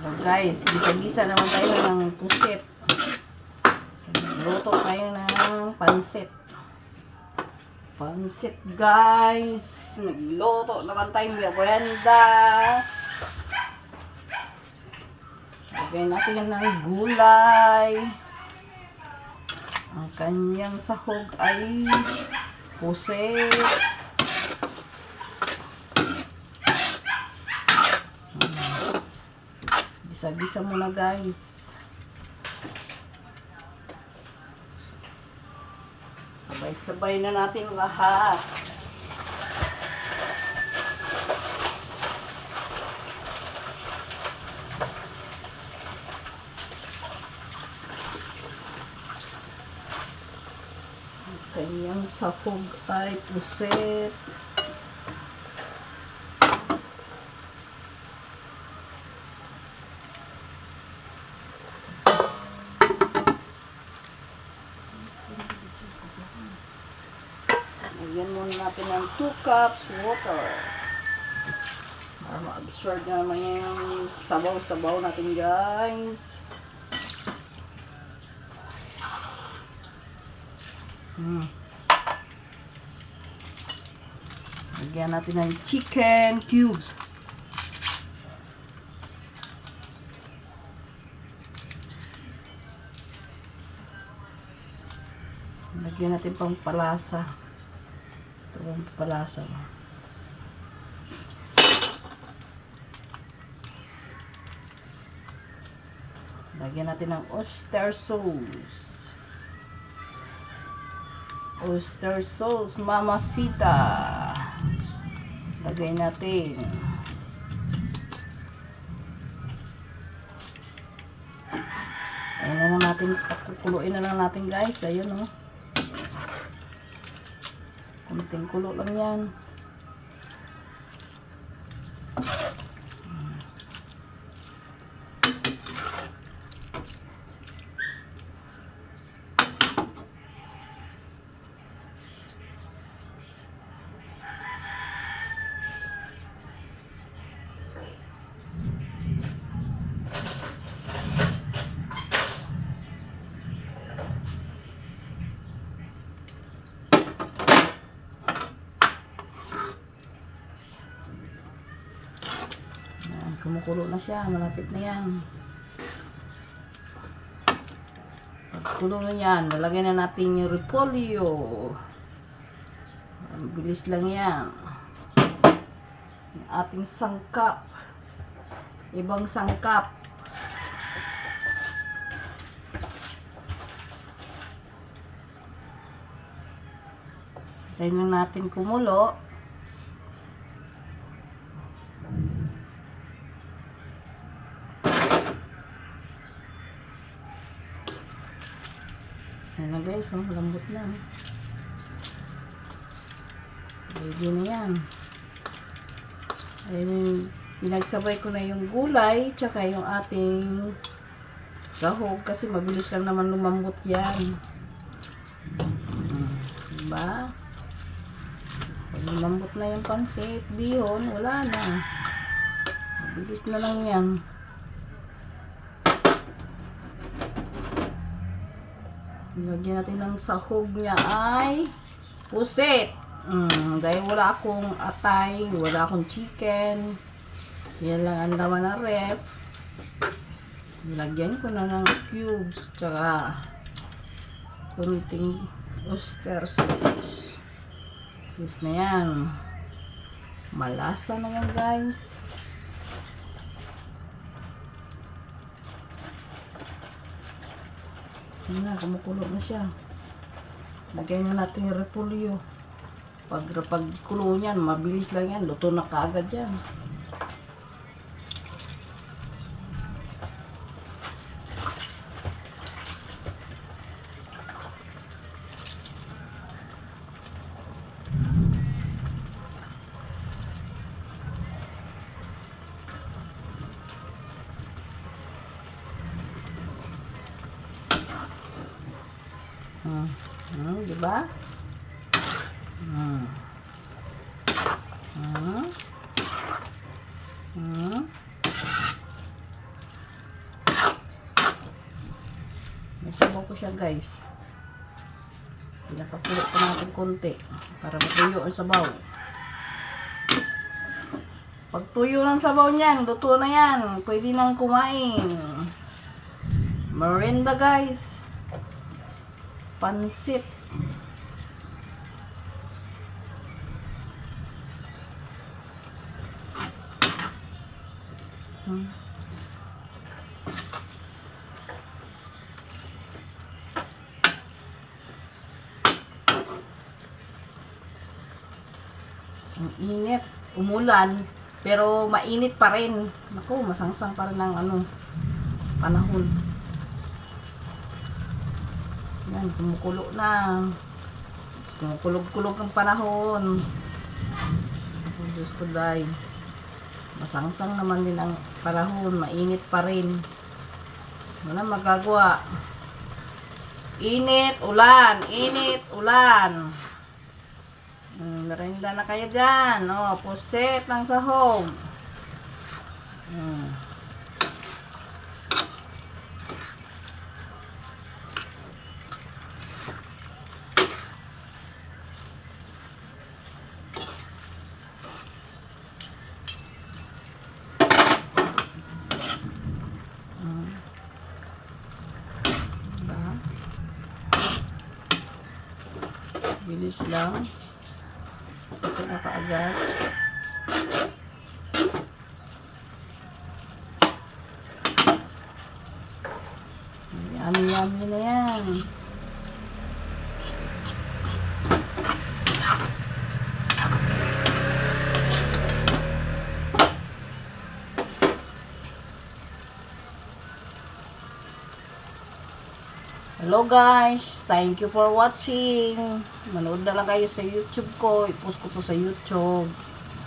So guys, gisa-gisa naman tayo ng pusit. Luto tayo ng pansit. Pansit guys. Nagluto naman tayong merienda. Lagyan natin yan ng gulay. Ang kanyang sahog ay pusit. Gisa-gisa muna guys. Sabay-sabay na natin lahat. Ang kanyang sahog ay pusit. Lagyan muna natin ng 2 cups water. Para ma-absorb na naman yung sabaw-sabaw natin guys. Lagyan natin ng chicken cubes. Lagyan natin pang palasa. Ito ang palasa. Lagyan natin ng oyster sauce. Oyster sauce, mamacita. Lagay natin. Ayan na natin, pakukuluin na lang natin guys. Ayun o. Kunting kulo lang yan. Kumukulo na siya, malapit na yan. Pagkulo na yan, nalagay na natin yung repolyo. Ang bilis lang yan. Yung ating sangkap. Ibang sangkap. Tayo lang natin kumulo. Ayan na guys, oh, lambot na. Ready na yan. Ayan, pinagsabay ko na yung gulay, tsaka yung ating sahog, kasi mabilis lang naman lumambot yan. Diba? Pag lumambot na yung pansit, bihon, wala na. Mabilis na lang yan. Lagyan natin ng sahog niya ay pusit. Dahil wala akong atay, wala akong chicken. Yan lang ang laman ng ref. Lagyan ko na ng cubes, tsaka kunting oyster sauce. Yes na yan. Malasa na yan guys. Yun na, kumukulo na siya. Lagyan na natin yung repolyo. Pag kulo niyan, mabilis lang yan. Luto na kaagad yan. Diba? ko siya guys. Pinapakulo pa natin konti para matuyo ang sabaw. Pag tuyo ng sabaw niyan, luto na yan. Pwede nang kumain. Merienda guys. Pansit. Ang init, umulan, pero mainit pa rin. Naku, masangsang pa rin ang panahon. Yan, kumukulo na. Kumukulog-kulog ang panahon. Oh, Diyos ko day. Masangsang naman din ang panahon, mainit pa rin. Wala magagawa. Init, ulan, init, ulan. Merienda na kayo dyan. Oh, puset ng sahog. Diba? Bilis lang. Ito na kaagad. Yummy na yan. Hello guys, thank you for watching. Manood na lang kayo sa YouTube ko. I-post ko to sa YouTube.